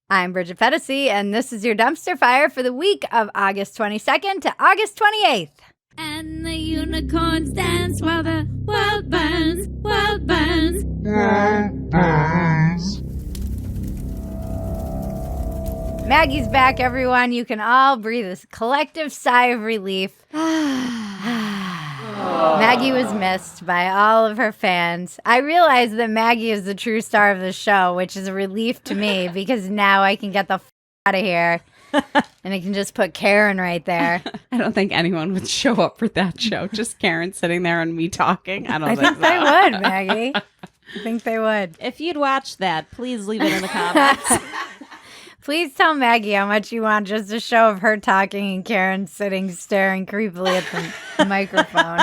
I'm Bridget Phetasy, and this is your dumpster fire for the week of August 22nd to August 28th. And the unicorns dance while the world burns, world burns. World burns. Maggie's back, everyone. You can all breathe a collective sigh of relief. Maggie was missed by all of her fans. I realize that Maggie is the true star of the show, which is a relief to me because now I can get the out of here and I can just put Karen right there. I don't think anyone would show up for that show. Just Karen sitting there and me talking. I think they would, Maggie. I think they would. If you'd watch that, please leave it in the comments. Please tell Maggie how much you want just a show of her talking and Karen sitting staring creepily at the microphone.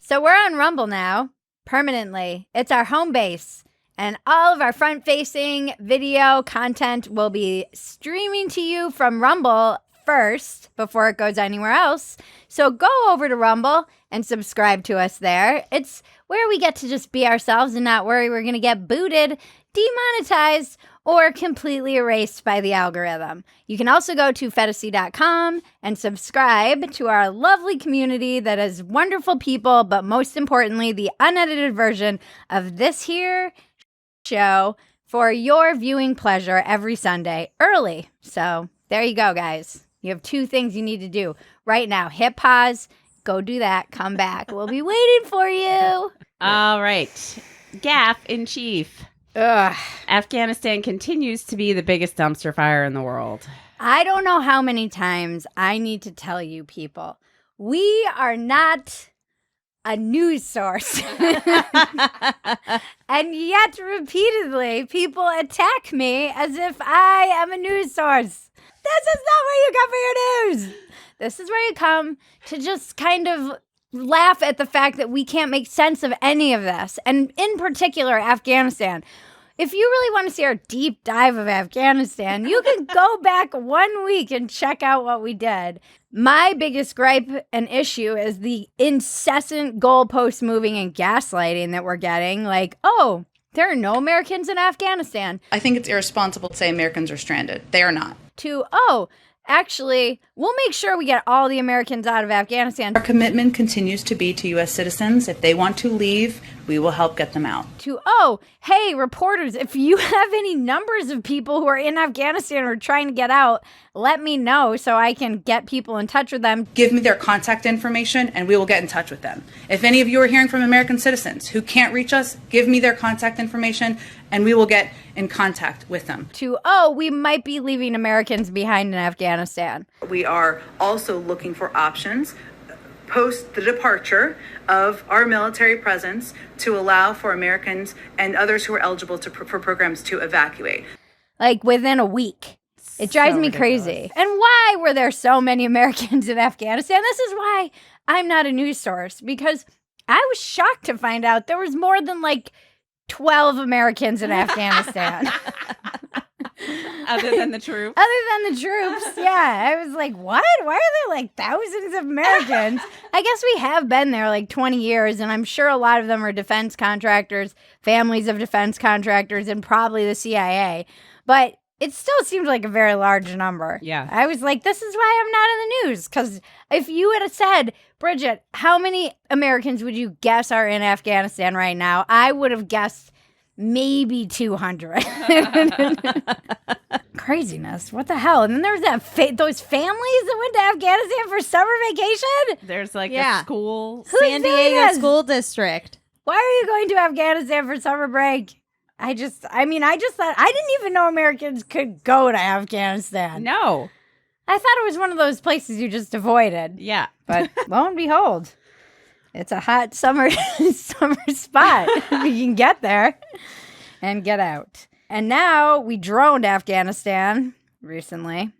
So we're on Rumble now, permanently. It's our home base. And all of our front-facing video content will be streaming to you from Rumble first before it goes anywhere else. So go over to Rumble and subscribe to us there. It's where we get to just be ourselves and not worry we're going to get booted, demonetized, or completely erased by the algorithm. You can also go to Phetasy.com and subscribe to our lovely community that is wonderful people, but most importantly, the unedited version of this here show for your viewing pleasure every Sunday early. So there you go, guys. You have two things you need to do right now. Hit pause, go do that, come back. We'll be waiting for you. All right. Gaff in chief. Ugh. Afghanistan continues to be the biggest dumpster fire in the world. I don't know how many times I need to tell you people, we are not a news source. And yet repeatedly people attack me as if I am a news source. This is not where you come for your news. This is where you come to just kind of laugh at the fact that we can't make sense of any of this. And in particular, Afghanistan. If you really want to see our deep dive of Afghanistan, you can go back 1 week and check out what we did. My biggest gripe and issue is the incessant goalpost moving and gaslighting that we're getting. Like, oh, there are no Americans in Afghanistan. I think it's irresponsible to say Americans are stranded. They are not. To, oh, actually, we'll make sure we get all the Americans out of Afghanistan. Our commitment continues to be to U.S. citizens. If they want to leave, we will help get them out. To, oh, hey, reporters, if you have any numbers of people who are in Afghanistan or trying to get out, let me know so I can get people in touch with them. Give me their contact information and we will get in touch with them. If any of you are hearing from American citizens who can't reach us, give me their contact information and we will get in contact with them. To, oh, we might be leaving Americans behind in Afghanistan. We are also looking for options post the departure of our military presence to allow for Americans and others who are eligible for programs to evacuate. Like within a week. It drives me crazy. And why were there so many Americans in Afghanistan? This is why I'm not a news source, because I was shocked to find out there was more than like 12 Americans in Afghanistan. Other than the troops? Other than the troops, yeah. I was like, what? Why are there like thousands of Americans? I guess we have been there like 20 years, and I'm sure a lot of them are defense contractors, families of defense contractors, and probably the CIA. But it still seemed like a very large number. Yeah. I was like, this is why I'm not in the news. Because if you had said, Bridget, how many Americans would you guess are in Afghanistan right now? I would have guessed maybe 200. Craziness. What the hell? And then there's that those families that went to Afghanistan for summer vacation. There's like Yeah. a school. San Diego School District. Why are you going to Afghanistan for summer break? I just thought, I didn't even know Americans could go to Afghanistan. No. I thought it was one of those places you just avoided. Yeah. But lo and behold, it's a hot summer spot. We can get there and get out. And now we droned Afghanistan recently.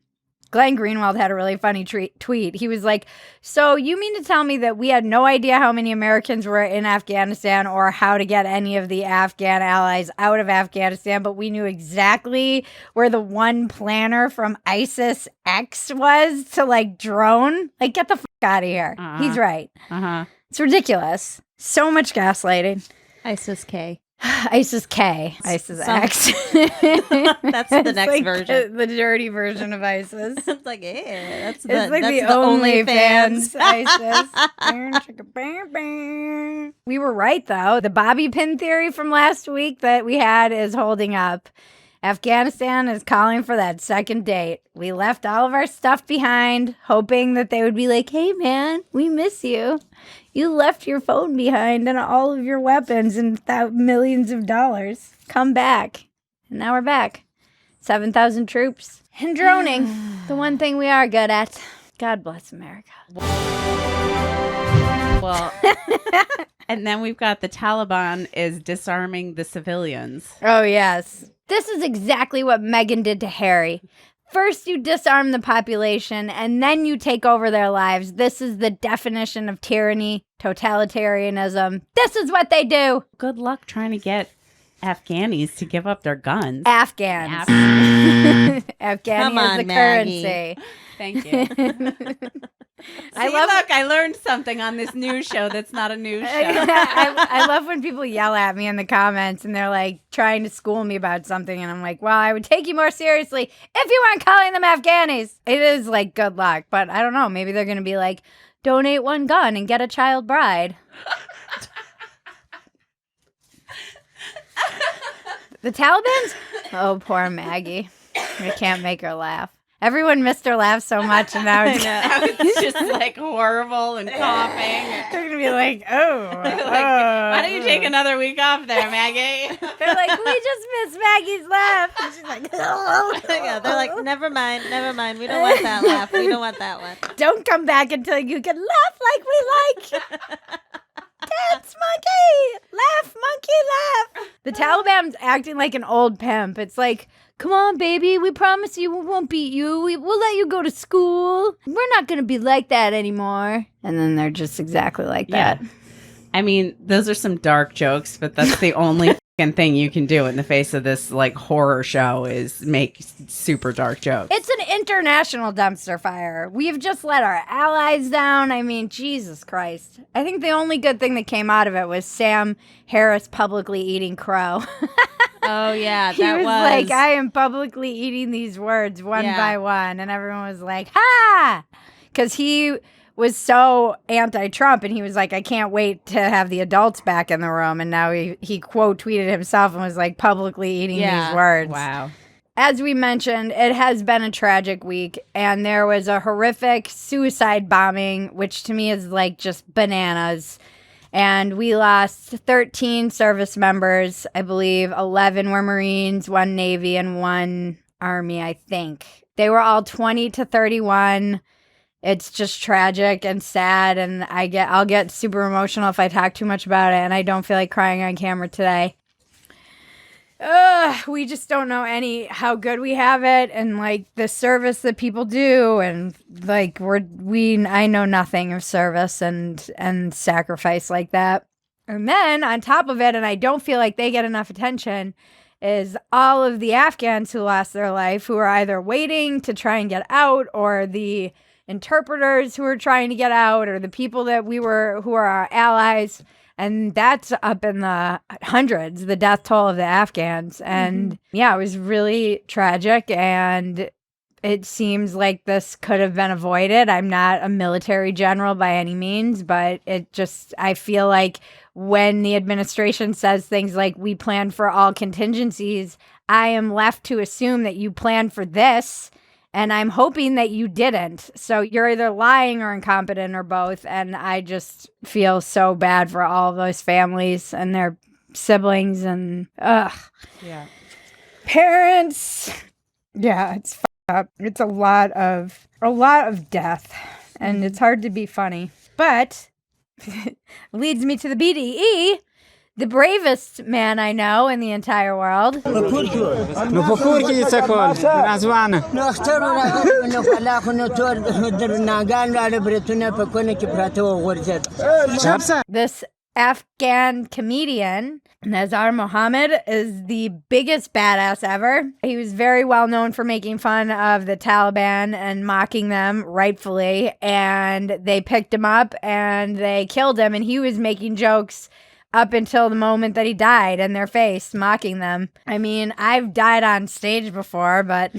Glenn Greenwald had a really funny tweet. He was like, so you mean to tell me that we had no idea how many Americans were in Afghanistan or how to get any of the Afghan allies out of Afghanistan, but we knew exactly where the one planner from ISIS X was to like drone? Like, get the fuck out of here. He's right. Uh-huh. It's ridiculous. So much gaslighting. ISIS K. ISIS K. ISIS X. That's the next like version. The dirty version of ISIS. It's like, yeah, It's like the OnlyFans ISIS. We were right, though. The bobby pin theory from last week that we had is holding up. Afghanistan is calling for that second date. We left all of our stuff behind, hoping that they would be like, hey, man, we miss you. You left your phone behind and all of your weapons and millions of dollars. Come back. And now we're back. 7,000 troops and droning. The one thing we are good at. God bless America. Well, and then we've got the Taliban is disarming the civilians. Oh, yes. This is exactly what Meghan did to Harry. First, you disarm the population, and then you take over their lives. This is the definition of tyranny, totalitarianism. This is what they do. Good luck trying to get Afghanis to give up their guns. Afghans. Afghani Come is on, the Maggie. currency. Thank you. I learned something on this news show that's not a news show. I love when people yell at me in the comments and they're like trying to school me about something, and I'm like, well, I would take you more seriously if you weren't calling them Afghanis. It is like good luck, but I don't know. Maybe they're going to be like, donate one gun and get a child bride. The Taliban's? Oh, poor Maggie. I can't make her laugh. Everyone missed her laugh so much, and now It's just like horrible and coughing. they're going to be like, oh. Why don't you take another week off there, Maggie? They're like, we just missed Maggie's laugh. And she's like, Yeah, they're like, never mind. We don't want that laugh. We don't want that one. don't come back until you can laugh like we like. Dance monkey, laugh monkey, laugh. The Taliban's acting like an old pimp. It's like, come on, baby, we promise you we won't beat you. We'll let you go to school. We're not going to be like that anymore. And then they're just exactly like that. I mean, those are some dark jokes, but that's the only fucking thing you can do in the face of this like horror show is make super dark jokes. It's an international dumpster fire. We've just let our allies down. I mean, Jesus Christ. I think the only good thing that came out of it was Sam Harris publicly eating crow. Oh, yeah, He was like, I am publicly eating these words one by one. And everyone was like, ha! Because he was so anti-Trump, and he was like, I can't wait to have the adults back in the room. And now he quote tweeted himself and was like publicly eating these words. Wow. As we mentioned, it has been a tragic week, and there was a horrific suicide bombing, which to me is like just bananas. And we lost 13 service members. I believe 11 were Marines, 1 Navy, and 1 Army, I think. They were all 20 to 31. It's just tragic and sad, and I'll get super emotional if I talk too much about it, and I don't feel like crying on camera today. We just don't know how good we have it, and like the service that people do, and like I know nothing of service and sacrifice like that. And then on top of it, and I don't feel like they get enough attention, is all of the Afghans who lost their life, who are either waiting to try and get out, or the interpreters who are trying to get out, or the people who are our allies. And that's up in the hundreds, the death toll of the Afghans. And yeah, it was really tragic. And it seems like this could have been avoided. I'm not a military general by any means, but I feel like when the administration says things like, we plan for all contingencies, I am left to assume that you planned for this. And I'm hoping that you didn't. So you're either lying or incompetent or both. And I just feel so bad for all of those families and their siblings and parents. Yeah, it's fucked up. It's a lot of death, and it's hard to be funny. But leads me to the BDE. The bravest man I know in the entire world. This Afghan comedian, Nazar Mohammed, is the biggest badass ever. He was very well known for making fun of the Taliban and mocking them, rightfully. And they picked him up and they killed him. And he was making jokes up until the moment that he died in their face, mocking them. I mean, I've died on stage before, but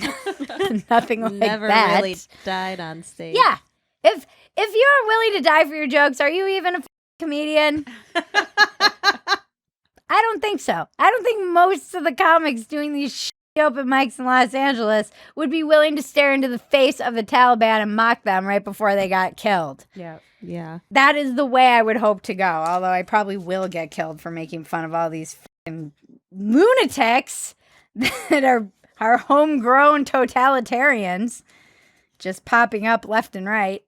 nothing like Never that. really died on stage. Yeah. If you're willing to die for your jokes, are you even a comedian? I don't think so. I don't think most of the comics doing these open mics in Los Angeles would be willing to stare into the face of the Taliban and mock them right before they got killed. Yeah. That is the way I would hope to go, although I probably will get killed for making fun of all these lunatics that are homegrown totalitarians just popping up left and right.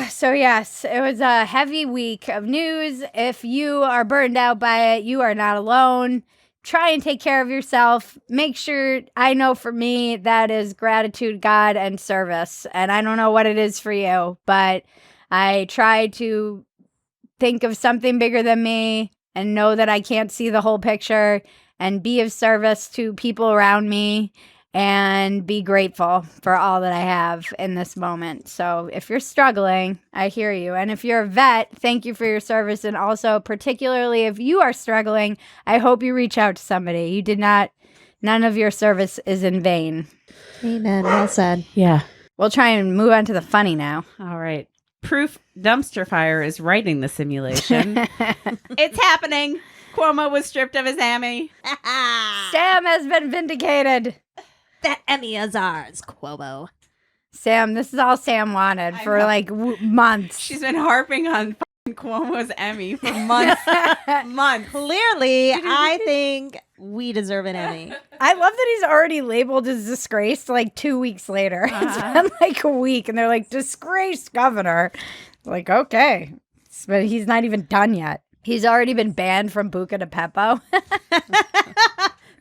So yes, it was a heavy week of news. If you are burned out by it, you are not alone. Try and take care of yourself. Make sure, I know for me, that is gratitude, God, and service. And I don't know what it is for you, but I try to think of something bigger than me and know that I can't see the whole picture and be of service to people around me and be grateful for all that I have in this moment. So if you're struggling, I hear you. And if you're a vet, thank you for your service. And also, particularly if you are struggling, I hope you reach out to somebody. None of your service is in vain. Amen. Well said. Yeah. We'll try and move on to the funny now. All right. Proof Dumpster Fire is writing the simulation. It's happening. Cuomo was stripped of his Emmy. Sam has been vindicated. That Emmy is ours, Cuomo. Sam, this is all Sam wanted for like months. She's been harping on Cuomo's Emmy for months. months. Clearly, I think we deserve an Emmy. I love that he's already labeled as disgraced like 2 weeks later. It's been like a week and they're like, disgraced governor. Like, okay. But he's not even done yet. He's already been banned from Buca di Beppo.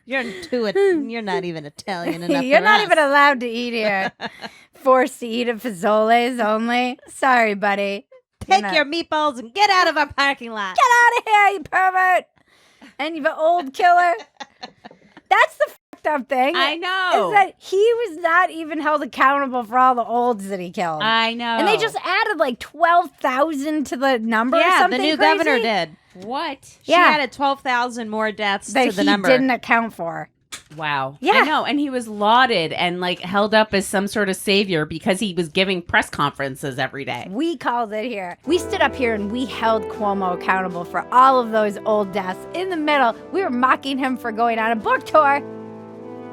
You're not even Italian enough. You're for not us. even allowed to eat here. Forced to eat at Fazoli's only. Sorry, buddy. Take your meatballs and get out of our parking lot. Get out of here, you pervert. And you old killer. That's the fucked up thing. I know. Is that he was not even held accountable for all the olds that he killed. I know. And they just added like 12,000 to the number or Yeah, something the new crazy governor did. What? She Yeah. added 12,000 more deaths that to the he number. didn't account for. Wow. Yeah. I know. And he was lauded and like held up as some sort of savior because he was giving press conferences every day. We called it here. We stood up here and we held Cuomo accountable for all of those old deaths. In the middle, we were mocking him for going on a book tour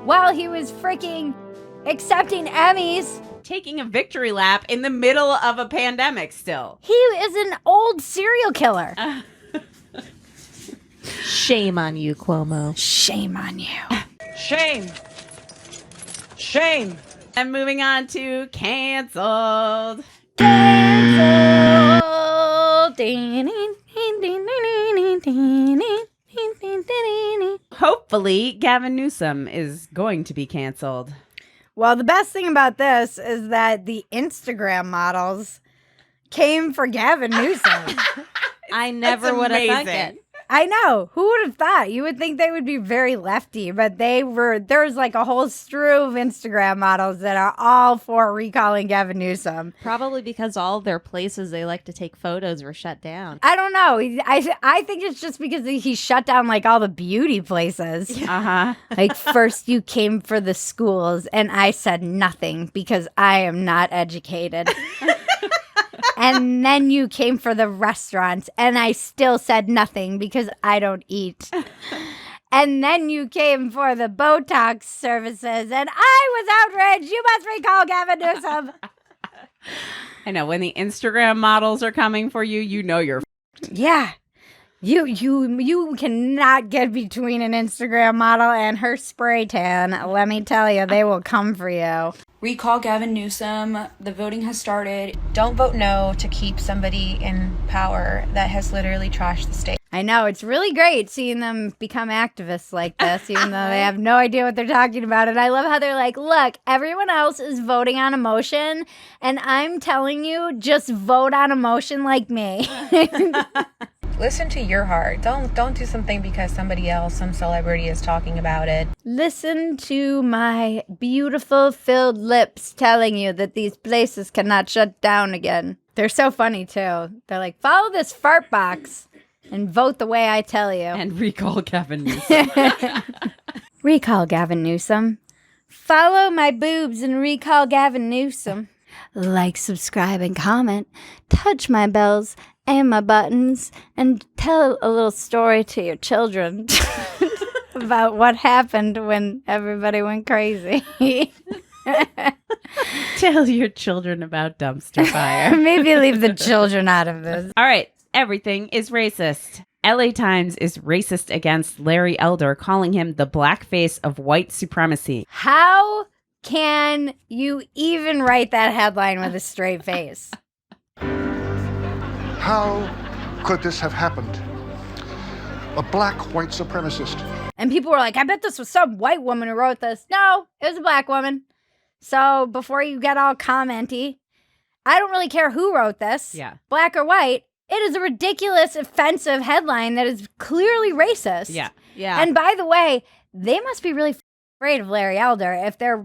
while he was freaking accepting Emmys. Taking a victory lap in the middle of a pandemic still. He is an old serial killer. Shame on you, Cuomo. Shame on you. Shame. Shame. And moving on to canceled. Hopefully, Gavin Newsom is going to be canceled. Well, the best thing about this is that the Instagram models came for Gavin Newsom. I never would have thunk it. I know. Who would have thought? You would think they would be very lefty, but there's like a whole strew of Instagram models that are all for recalling Gavin Newsom. Probably because all their places they like to take photos were shut down. I don't know. I think it's just because he shut down like all the beauty places. Uh-huh. Like first you came for the schools and I said nothing because I am not educated. And then you came for the restaurants and I still said nothing because I don't eat. And then you came for the Botox services and I was outraged. You must recall Gavin Newsom. I know. When the Instagram models are coming for you, you know you're Yeah. You cannot get between an Instagram model and her spray tan. Let me tell you, they will come for you. Recall Gavin Newsom. The voting has started. Don't vote no to keep somebody in power that has literally trashed the state. I know. It's really great seeing them become activists like this, even though they have no idea what they're talking about. And I love how they're like, look, everyone else is voting on emotion, and I'm telling you, just vote on emotion like me. Listen to your heart. Don't do something because somebody else, some celebrity is talking about it. Listen to my beautiful filled lips telling you that these places cannot shut down again. They're so funny, too. They're like, follow this fart box. and vote the way I tell you. And recall Gavin Newsom. Recall Gavin Newsom. Follow my boobs and recall Gavin Newsom. Like, subscribe, and comment. Touch my bells and my buttons. And tell a little story to your children about what happened when everybody went crazy. Tell your children about dumpster fire. Maybe leave the children out of this. All right. Everything is racist. LA Times is racist against Larry Elder, calling him the blackface of white supremacy. How can you even write that headline with a straight face? How could this have happened? A black white supremacist. And people were like, I bet this was some white woman who wrote this. No, it was a black woman. So before you get all commenty, I don't really care who wrote this. Yeah. Black or white. It is a ridiculous, offensive headline that is clearly racist. Yeah. Yeah. And by the way, they must be really afraid of Larry Elder if they're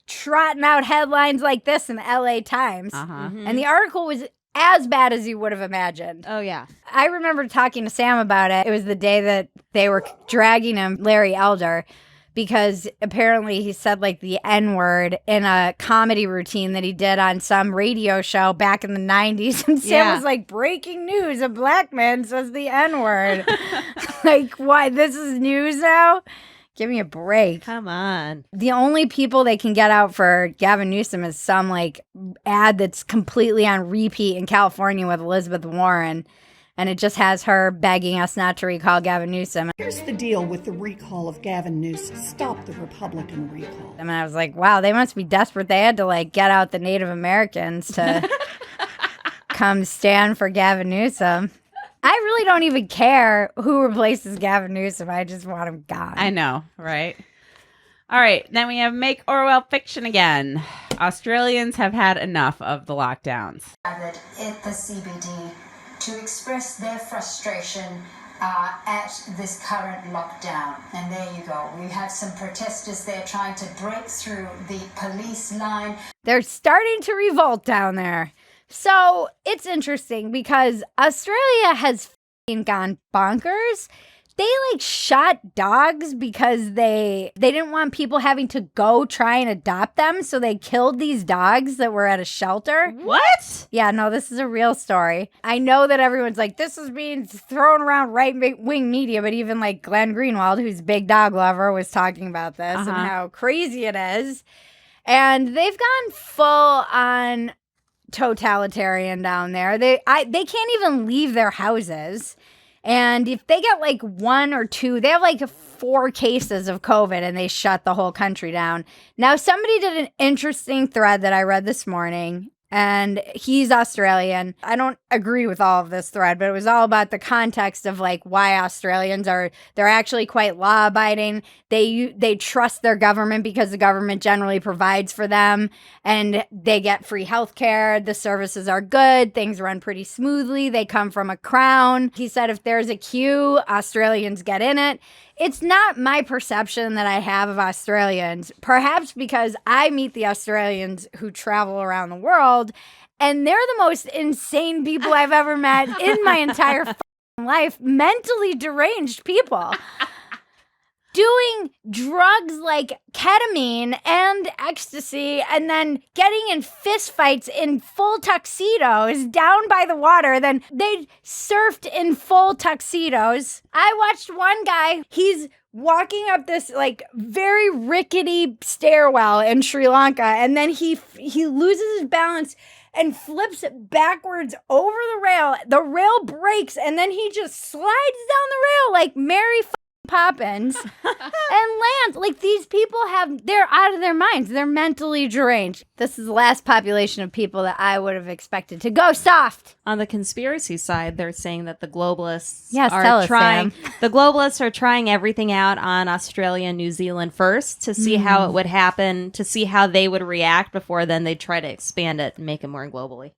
trotting out headlines like this in the LA Times. Uh-huh. And the article was as bad as you would have imagined. Oh, yeah. I remember talking to Sam about it. It was the day that they were dragging him, Larry Elder, because apparently he said like the N-word in a comedy routine that he did on some radio show back in the 90s. And Sam was like, breaking news, a black man says the N-word. Like, why? This is news now? Give me a break. Come on. The only people they can get out for Gavin Newsom is some like ad that's completely on repeat in California with Elizabeth Warren. And it just has her begging us not to recall Gavin Newsom. Here's the deal with the recall of Gavin Newsom. Stop the Republican recall. And I was like, wow, they must be desperate. They had to like get out the Native Americans to come stand for Gavin Newsom. I really don't even care who replaces Gavin Newsom. I just want him gone. I know, right? All right. Then we have Make Orwell Fiction again. Australians have had enough of the lockdowns. Gathered at the CBD to express their frustration at this current lockdown. And there you go. We have some protesters there trying to break through the police line. They're starting to revolt down there. So it's interesting because Australia has gone bonkers. They like shot dogs because they didn't want people having to go try and adopt them. So they killed these dogs that were at a shelter. What? Yeah, no, this is a real story. I know that everyone's like, this is being thrown around right-wing media, but even like Glenn Greenwald, who's a big dog lover, was talking about this and how crazy it is. And they've gone full on totalitarian down there. They can't even leave their houses. And if they get like one or two, they have like 4 cases of COVID and they shut the whole country down. Now, somebody did an interesting thread that I read this morning, and he's Australian. I don't agree with all of this thread, but it was all about the context of like why Australians they're actually quite law abiding. They trust their government because the government generally provides for them, and they get free health care. The services are good. Things run pretty smoothly. They come from a crown. He said if there's a queue, Australians get in it. It's not my perception that I have of Australians, perhaps because I meet the Australians who travel around the world, and they're the most insane people I've ever met in my entire life. Mentally deranged people. Doing drugs like ketamine and ecstasy, and then getting in fistfights in full tuxedos down by the water. Then they surfed in full tuxedos. I watched one guy, he's walking up this like very rickety stairwell in Sri Lanka, and then he loses his balance and flips it backwards over the rail. The rail breaks, and then he just slides down the rail like Mary Poppins and lands. Like, they're out of their minds. They're mentally deranged. This is the last population of people that I would have expected to go soft. On the conspiracy side, they're saying that the globalists are trying everything out on Australia and New Zealand first to see how it would happen, to see how they would react before then they'd try to expand it and make it more globally.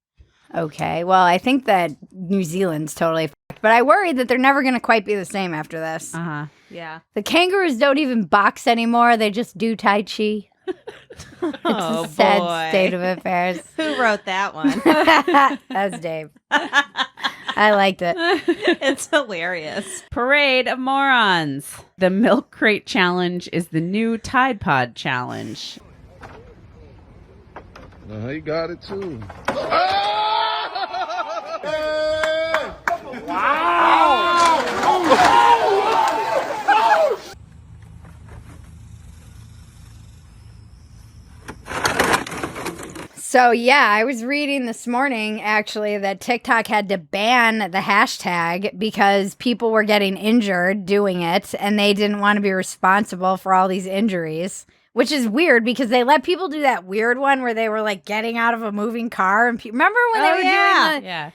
Okay, well, I think that New Zealand's totally fucked, but I worry that they're never going to quite be the same after this. Yeah. The kangaroos don't even box anymore. They just do Tai Chi. It's a sad state of affairs. Who wrote that one? That's Dave. I I liked it. It's hilarious. Parade of morons. The milk crate challenge is the new Tide Pod challenge. He got it too. So, yeah, I was reading this morning, actually, that TikTok had to ban the hashtag because people were getting injured doing it, and they didn't want to be responsible for all these injuries, which is weird because they let people do that weird one where they were, like, getting out of a moving car. And remember when they were doing the... Yeah.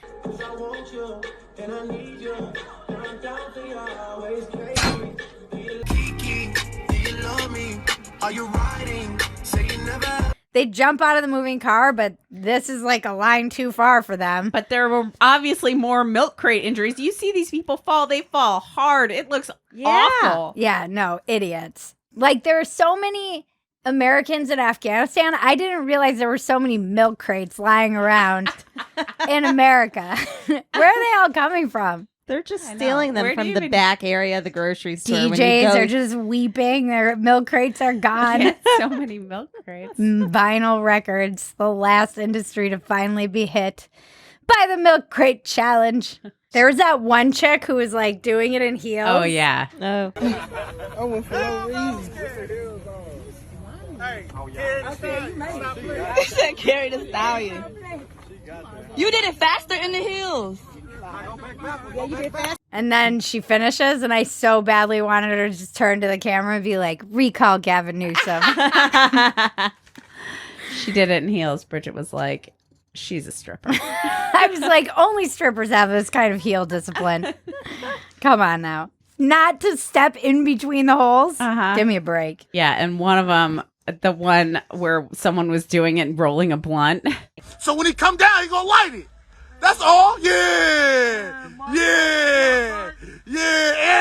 They jump out of the moving car, but this is like a line too far for them. But there were obviously more milk crate injuries. You see these people fall, they fall hard. It looks awful. Yeah, no, idiots. Like, there are so many Americans in Afghanistan. I didn't realize there were so many milk crates lying around in America. Where are they all coming from? They're just stealing them from the back area of the grocery store. DJs are just weeping. Their milk crates are gone. So many milk crates. Vinyl records, the last industry to finally be hit by the milk crate challenge. There was that one chick who was like doing it in heels. Oh, yeah. Oh. I went for no reason. He said carry the stallion. You did it faster in the hills. And then she finishes, and I so badly wanted her to just turn to the camera and be like, recall Gavin Newsom. She did it in heels. Bridget was like, she's a stripper. I was like, only strippers have this kind of heel discipline. Come on now. Not to step in between the holes? Give me a break. Yeah, and one of them, the one where someone was doing it and rolling a blunt. So when he come down, he gonna light it. That's all. Yeah. And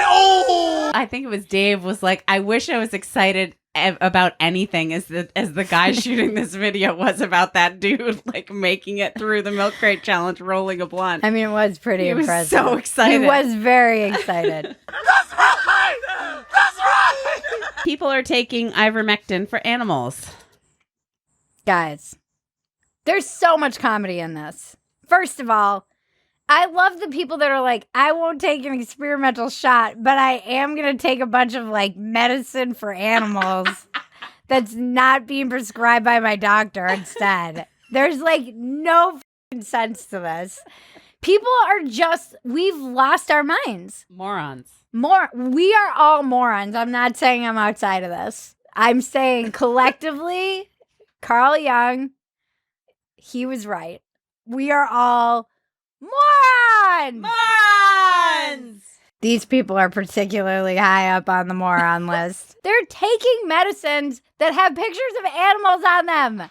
oh. I think it was Dave was like, I wish I was excited about anything as the guy shooting this video was about that dude like making it through the milk crate challenge rolling a blunt. I mean, it was pretty impressive. He was so excited. He was very excited. That's right. People are taking ivermectin for animals. Guys, there's so much comedy in this. First of all, I love the people that are like, I won't take an experimental shot, but I am going to take a bunch of like medicine for animals that's not being prescribed by my doctor instead. There's like no sense to this. People are just, we've lost our minds. Morons. We are all morons. I'm not saying I'm outside of this. I'm saying collectively, Carl Jung, he was right. We are all morons! Morons! These people are particularly high up on the moron list. They're taking medicines that have pictures of animals on them.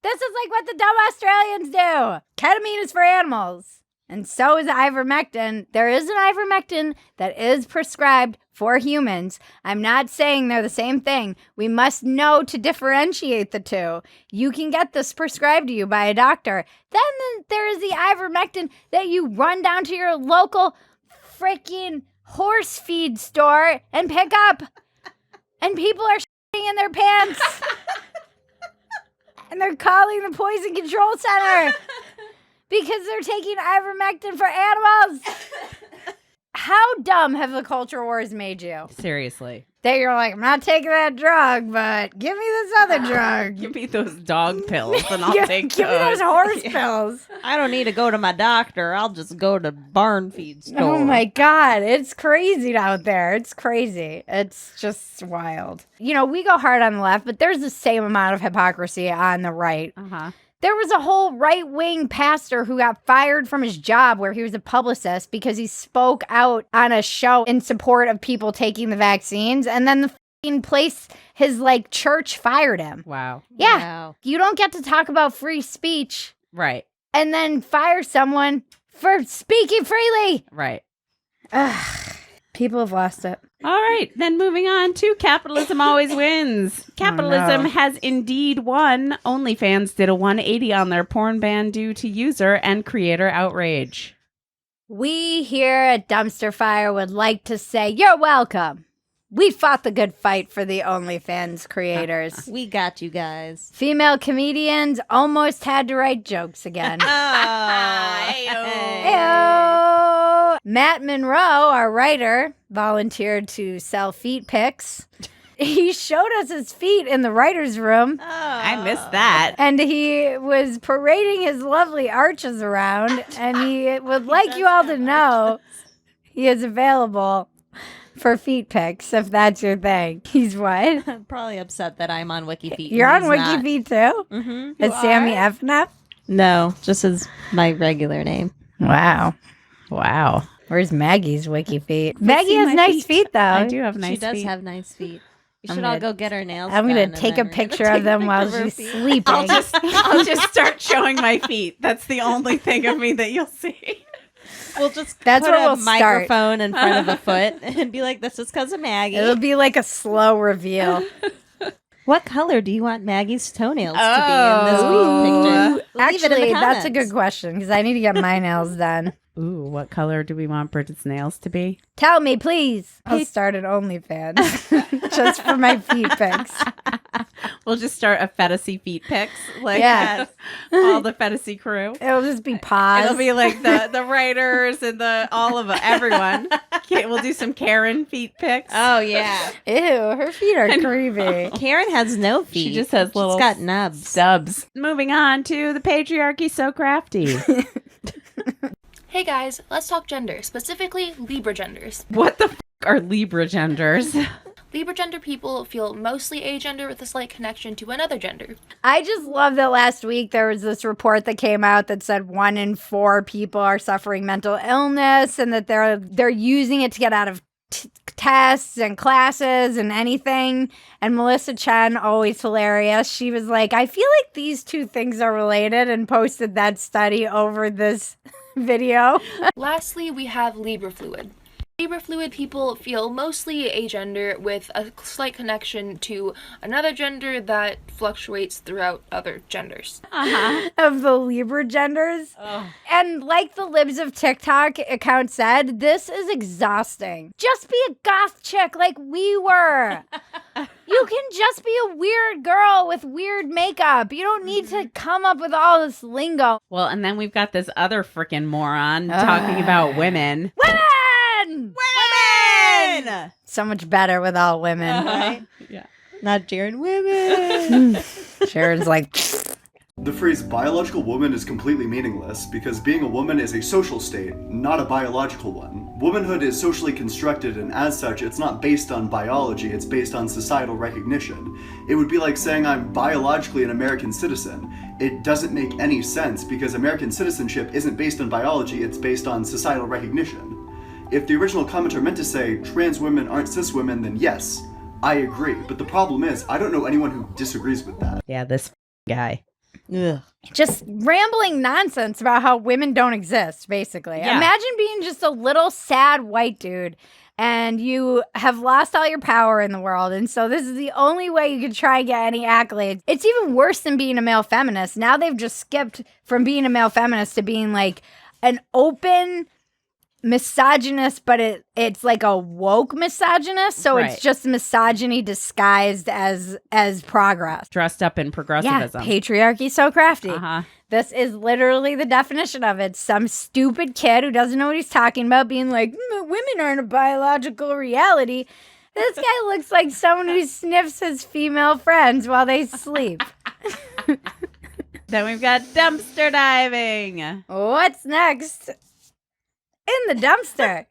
This is like what the dumb Australians do. Ketamine is for animals. And so is ivermectin. There is an ivermectin that is prescribed for humans. I'm not saying they're the same thing. We must know to differentiate the two. You can get this prescribed to you by a doctor. Then there is the ivermectin that you run down to your local freaking horse feed store and pick up. And people are shitting in their pants. And they're calling the Poison Control Center. Because they're taking ivermectin for animals. How dumb have the culture wars made you? Seriously. That you're like, I'm not taking that drug, but give me this other drug. Give me those dog pills and I'll take Give me those horse pills. I don't need to go to my doctor. I'll just go to barn feed store. Oh my God. It's crazy out there. It's crazy. It's just wild. You know, we go hard on the left, but there's the same amount of hypocrisy on the right. There was a whole right-wing pastor who got fired from his job where he was a publicist because he spoke out on a show in support of people taking the vaccines. And then the f***ing place, his like church fired him. Wow. Yeah. Wow. You don't get to talk about free speech. Right. And then fire someone for speaking freely. Right. Ugh. People have lost it. All right, then moving on to Capitalism Always Wins. Capitalism has indeed won. OnlyFans did a 180 on their porn ban due to user and creator outrage. We here at Dumpster Fire would like to say you're welcome. We fought the good fight for the OnlyFans creators. We got you guys. Female comedians almost had to write jokes again. Heyo. Matt Monroe, our writer, volunteered to sell feet pics. He showed us his feet in the writer's room. I missed that. And he was parading his lovely arches around. And he would like you all to know he is available for feet pics, if that's your thing. He's what? I'm probably upset that I'm on WikiFeet. You're on WikiFeet too? Mm-hmm. Is Sammy FNF? No, just as my regular name. Wow. Where's Maggie's WikiFeet? Maggie has nice feet, though. I do have nice feet. She does have nice feet. We should all go get our nails I'm done. going to take a picture of them while she's sleeping. I'll just start showing my feet. That's the only thing of me that you'll see. We'll just That's put where a we'll start. microphone in front of a foot and be like, this is because of Maggie. It'll be like a slow reveal. What color do you want Maggie's toenails to be in this picture? Leave it in Actually, the that's a comments. good question because I need to get my nails done. Ooh, what color do we want Bridget's nails to be? Tell me, please. I'll start an OnlyFans just for my feet pics. We'll just start a Phetasy feet pics. Like all the Phetasy crew. It'll just be paws. It'll be like the writers and all of everyone. Okay, we'll do some Karen feet pics. Oh, yeah. Ew, her feet are creepy. Karen has no feet. She just has little She's got nubs. stubs. Moving on to the patriarchy so crafty. Hey guys, let's talk gender, specifically Libra genders. What the are Libra genders? Libra gender people feel mostly agender with a slight connection to another gender. I just love that last week there was this report that came out that said 1 in 4 people are suffering mental illness and that they're using it to get out of tests and classes and anything. And Melissa Chen, always hilarious, she was like, I feel like these two things are related, and posted that study over this video. Lastly, we have Libra fluid. Libra fluid people feel mostly agender with a slight connection to another gender that fluctuates throughout other genders. Of the Libra genders. And like the Libs of TikTok account said, this is exhausting. Just be a goth chick like we were. You can just be a weird girl with weird makeup. You don't need to come up with all this lingo. Well, and then we've got this other freaking moron talking about women. Women! So much better with all women. Right? Yeah. Not Jaren women. Sharon's like... The phrase biological woman is completely meaningless because being a woman is a social state, not a biological one. Womanhood is socially constructed, and as such, it's not based on biology, it's based on societal recognition. It would be like saying I'm biologically an American citizen. It doesn't make any sense because American citizenship isn't based on biology, it's based on societal recognition. If the original commenter meant to say trans women aren't cis women, then yes, I agree. But the problem is, I don't know anyone who disagrees with that. Yeah, this guy. Ugh. Just rambling nonsense about how women don't exist, basically. Yeah. Imagine being just a little sad white dude and you have lost all your power in the world. And so this is the only way you can try and get any accolades. It's even worse than being a male feminist. Now they've just skipped from being a male feminist to being like an open misogynist, but it's like a woke misogynist, so Right. it's just misogyny disguised as progress. Dressed up in progressivism. Yeah, patriarchy so crafty. Uh-huh. This is literally the definition of it. Some stupid kid who doesn't know what he's talking about being like, women aren't a biological reality. This guy looks like someone who sniffs his female friends while they sleep. Then we've got dumpster diving. What's next? In the dumpster.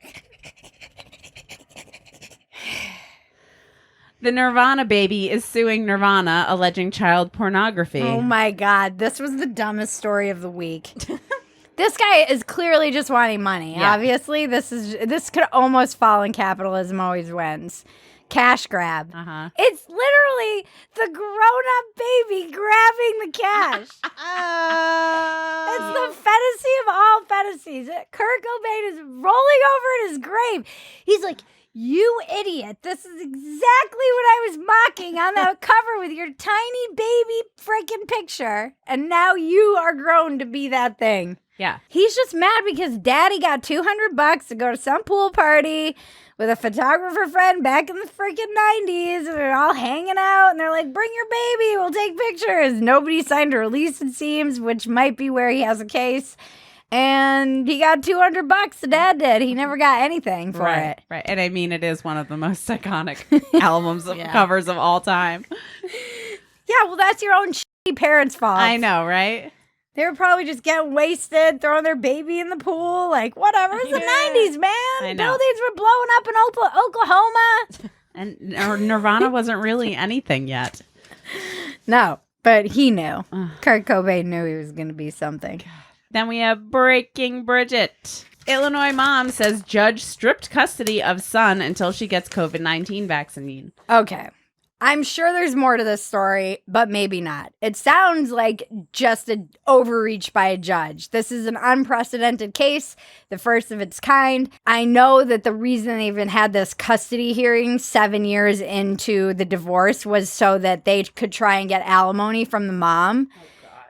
The Nirvana baby is suing Nirvana, alleging child pornography. Oh my God. This was the dumbest story of the week. This guy is clearly just wanting money. Yeah. Obviously, this could almost fall in Capitalism Always Wins. Cash grab. Uh-huh. It's literally the grown-up baby grabbing the cash. It's the Phetasy of all Phetases. Kurt Cobain is rolling over in his grave. He's like, you idiot. This is exactly what I was mocking on that cover with your tiny baby freaking picture. And now you are grown to be that thing. Yeah. He's just mad because daddy got $200 to go to some pool party with a photographer friend back in the freaking 90s, and they're all hanging out, and they're like, bring your baby, we'll take pictures. Nobody signed a release, it seems, which might be where he has a case. And he got $200, the dad did. He never got anything for it. Right. And I mean, it is one of the most iconic albums of covers of all time. Yeah, well, that's your own shitty parents' fault. I know, right? They were probably just getting wasted, throwing their baby in the pool. Like, whatever. It's the 90s, man. Buildings were blowing up in Oklahoma. And Nirvana wasn't really anything yet. No, but he knew. Kurt Cobain knew he was going to be something. Then we have Breaking Bridget. Illinois mom says judge stripped custody of son until she gets COVID-19 vaccine. Okay. I'm sure there's more to this story, but maybe not. It sounds like just an overreach by a judge. This is an unprecedented case, the first of its kind. I know that the reason they even had this custody hearing 7 years into the divorce was so that they could try and get alimony from the mom.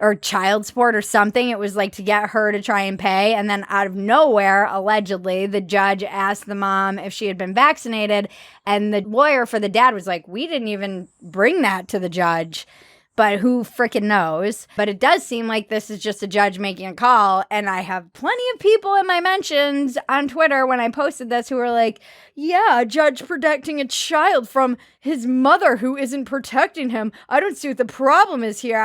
Or child support or something. It was like to get her to try and pay. And then out of nowhere, allegedly, the judge asked the mom if she had been vaccinated. And the lawyer for the dad was like, we didn't even bring that to the judge. But who freaking knows? But it does seem like this is just a judge making a call. And I have plenty of people in my mentions on Twitter when I posted this who were like, yeah, a judge protecting a child from his mother who isn't protecting him. I don't see what the problem is here.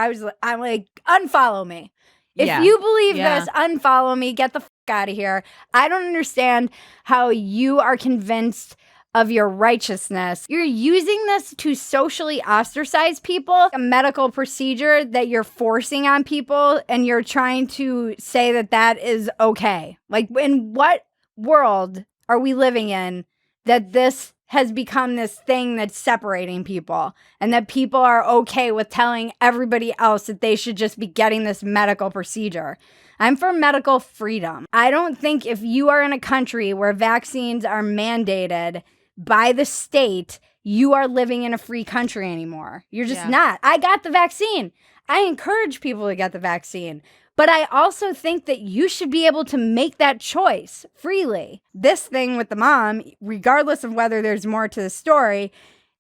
I'm like, unfollow me. If you believe this, unfollow me. Get the fuck out of here. I don't understand how you are convinced of your righteousness. You're using this to socially ostracize people, a medical procedure that you're forcing on people, and you're trying to say that that is okay. Like, in what world are we living in that this has become this thing that's separating people, and that people are okay with telling everybody else that they should just be getting this medical procedure? I'm for medical freedom. I don't think if you are in a country where vaccines are mandated by the state, you are living in a free country anymore. You're just not. I got the vaccine. I encourage people to get the vaccine. But I also think that you should be able to make that choice freely. This thing with the mom, regardless of whether there's more to the story,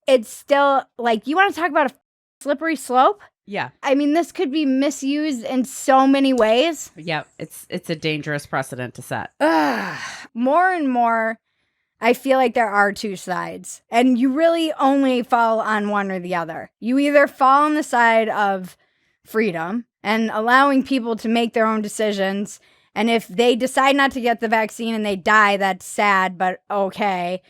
it's still like, you want to talk about a slippery slope? Yeah. I mean, this could be misused in so many ways. Yeah, it's a dangerous precedent to set. More and more, I feel like there are two sides, and you really only fall on one or the other. You either fall on the side of freedom and allowing people to make their own decisions, and if they decide not to get the vaccine and they die, that's sad, but okay.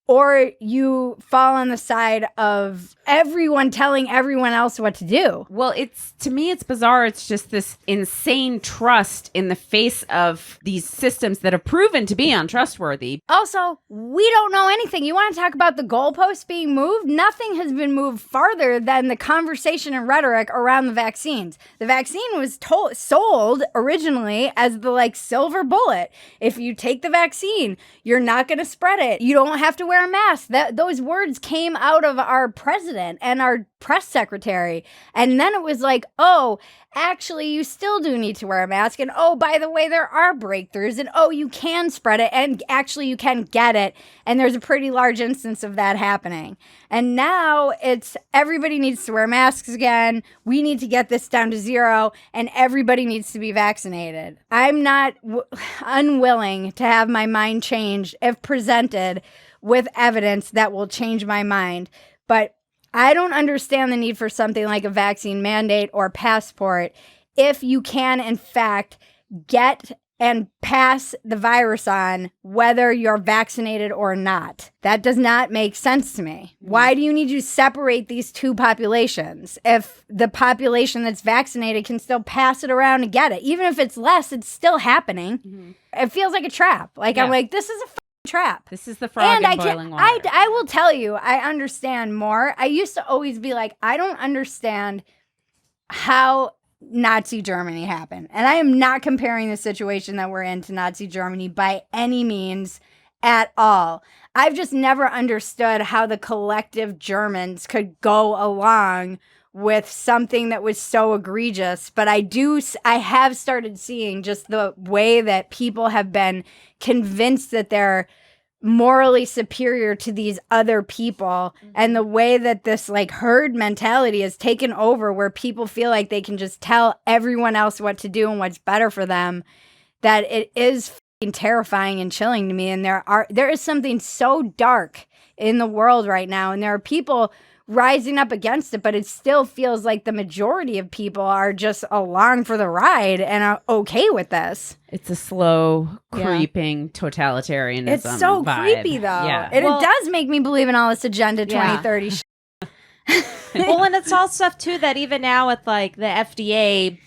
Or you fall on the side of everyone telling everyone else what to do. Well, to me, it's bizarre. It's just this insane trust in the face of these systems that have proven to be untrustworthy. Also, we don't know anything. You want to talk about the goalposts being moved? Nothing has been moved farther than the conversation and rhetoric around the vaccines. The vaccine was sold originally as the silver bullet. If you take the vaccine, you're not going to spread it. You don't have to wear a mask. Those words came out of our president and our press secretary. And then it was like, oh, actually, you still do need to wear a mask. And oh, by the way, there are breakthroughs. And oh, you can spread it. And actually, you can get it. And there's a pretty large instance of that happening. And now it's everybody needs to wear masks again. We need to get this down to 0. And everybody needs to be vaccinated. I'm not unwilling to have my mind changed if presented with evidence that will change my mind. But I don't understand the need for something like a vaccine mandate or passport if you can, in fact, get and pass the virus on whether you're vaccinated or not. That does not make sense to me. Why do you need to separate these two populations if the population that's vaccinated can still pass it around and get it? Even if it's less, it's still happening. Mm-hmm. It feels like a trap. I'm like, this is a trap. This is the frog in boiling water. I will tell you, I understand more. I used to always be like, I don't understand how Nazi Germany happened. And I am not comparing the situation that we're in to Nazi Germany by any means at all. I've just never understood how the collective Germans could go along with something that was so egregious. But I have started seeing just the way that people have been convinced that they're morally superior to these other people, and the way that this like herd mentality has taken over, where people feel like they can just tell everyone else what to do and what's better for them, that it is fucking terrifying and chilling to me. And there is something so dark in the world right now, and there are people rising up against it, but it still feels like the majority of people are just along for the ride and are okay with this. It's a slow, creeping totalitarianism. It's so vibe. creepy, though. Yeah. And it does make me believe in all this Agenda 2030 shit. Well, and it's all stuff, too, that even now with, like, the FDA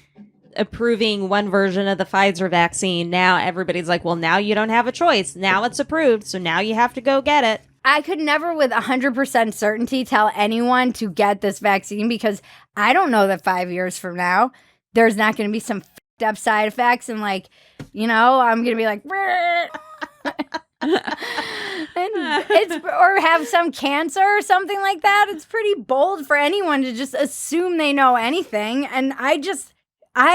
approving one version of the Pfizer vaccine, now everybody's like, well, now you don't have a choice. Now it's approved, so now you have to go get it. I could never with 100% certainty tell anyone to get this vaccine, because I don't know that 5 years from now there's not going to be some f***ed up side effects, and like, you know, I'm going to be like or have some cancer or something like that. It's pretty bold for anyone to just assume they know anything. And I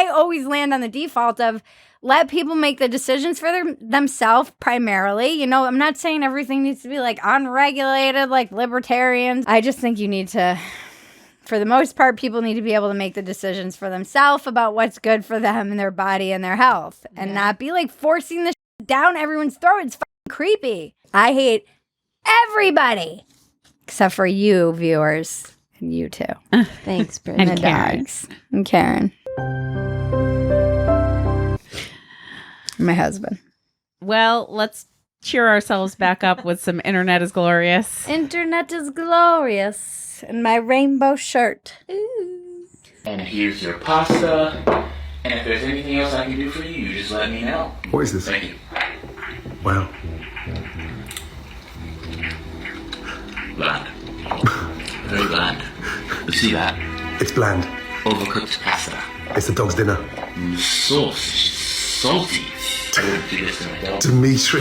always land on the default of let people make the decisions for themselves primarily. You know, I'm not saying everything needs to be like unregulated, like libertarians. I just think you need to, for the most part, people need to be able to make the decisions for themselves about what's good for them and their body and their health, and not be like forcing this down everyone's throat. It's fucking creepy. I hate everybody except for you viewers, and you too. Thanks, Bridget. And Karen. Dogs. And Karen. My husband. Well, let's cheer ourselves back up with some Internet is Glorious. Internet is glorious. And my rainbow shirt. Ooh. And here's your pasta. And if there's anything else I can do for you, you just let me know. What is this? Thank you. Wow. Bland. Very bland. You see that? It's bland. Overcooked pasta. It's the dog's dinner. The sauce is salty. I wouldn't do this to my dog. Dimitri.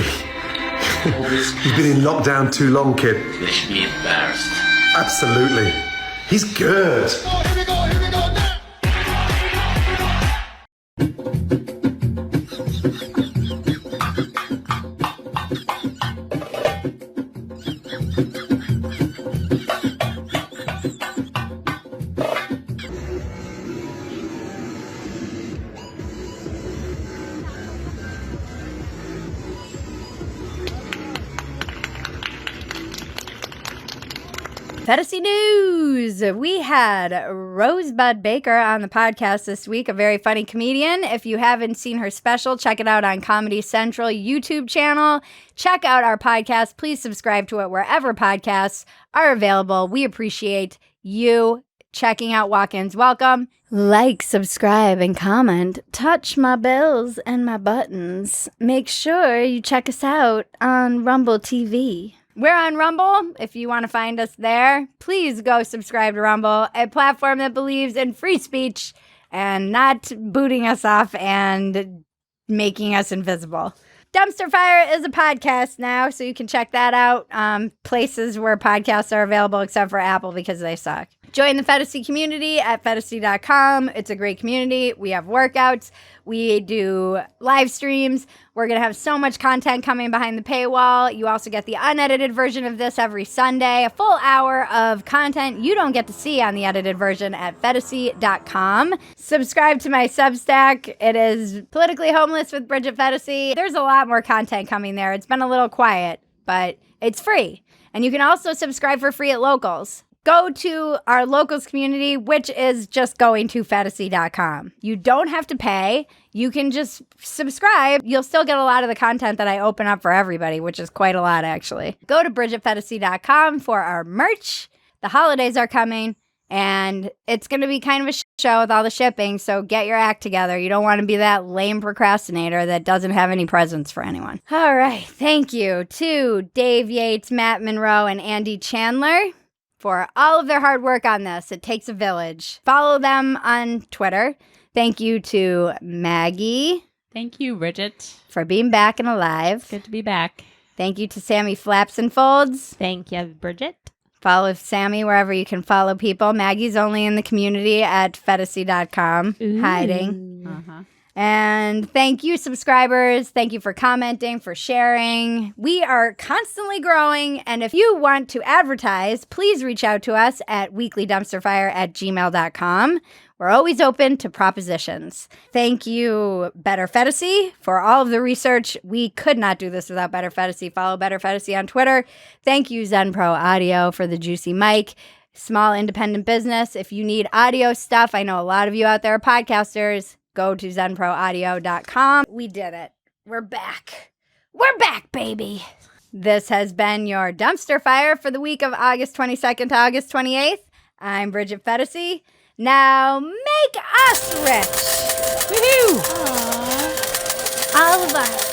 You've been in lockdown too long, kid. They should be embarrassed. Absolutely. He's good. Phetasy News. We had Rosebud Baker on the podcast this week, a very funny comedian. If you haven't seen her special, check it out on Comedy Central YouTube channel. Check out our podcast. Please subscribe to it wherever podcasts are available. We appreciate you checking out Walk-Ins Welcome. Like, subscribe, and comment. Touch my bells and my buttons. Make sure you check us out on Rumble TV. We're on Rumble. If you want to find us there, please go subscribe to Rumble, a platform that believes in free speech and not booting us off and making us invisible. Dumpster Fire is a podcast now, so you can check that out. Places where podcasts are available except for Apple because they suck. Join the Phetasy community at Phetasy.com. It's a great community. We have workouts. We do live streams. We're going to have so much content coming behind the paywall. You also get the unedited version of this every Sunday, a full hour of content you don't get to see on the edited version at Phetasy.com. Subscribe to my Substack. It is Politically Homeless with Bridget Phetasy. There's a lot more content coming there. It's been a little quiet, but it's free. And you can also subscribe for free at Locals. Go to our Locals community, which is just going to Phetasy.com. You don't have to pay. You can just subscribe. You'll still get a lot of the content that I open up for everybody, which is quite a lot, actually. Go to BridgetPhetasy.com for our merch. The holidays are coming, and it's going to be kind of a show with all the shipping, so get your act together. You don't want to be that lame procrastinator that doesn't have any presents for anyone. All right. Thank you to Dave Yates, Matt Monroe, and Andy Chandler for all of their hard work on this. It takes a village. Follow them on Twitter. Thank you to Maggie. Thank you, Bridget. For being back and alive. Good to be back. Thank you to Sammy Flaps and Folds. Thank you, Bridget. Follow Sammy wherever you can follow people. Maggie's only in the community at Phetasy.com, hiding. Uh-huh. And thank you, subscribers. Thank you for commenting, for sharing. We are constantly growing. And if you want to advertise, please reach out to us at weeklydumpsterfire@gmail.com. We're always open to propositions. Thank you, Better Phetasy, for all of the research. We could not do this without Better Phetasy. Follow Better Phetasy on Twitter. Thank you, Zen Pro Audio, for the juicy mic. Small independent business. If you need audio stuff, I know a lot of you out there are podcasters. Go to zenproaudio.com. We did it. We're back. We're back, baby. This has been your Dumpster Fire for the week of August 22nd to August 28th. I'm Bridget Phetasy. Now make us rich. Woohoo! All of us.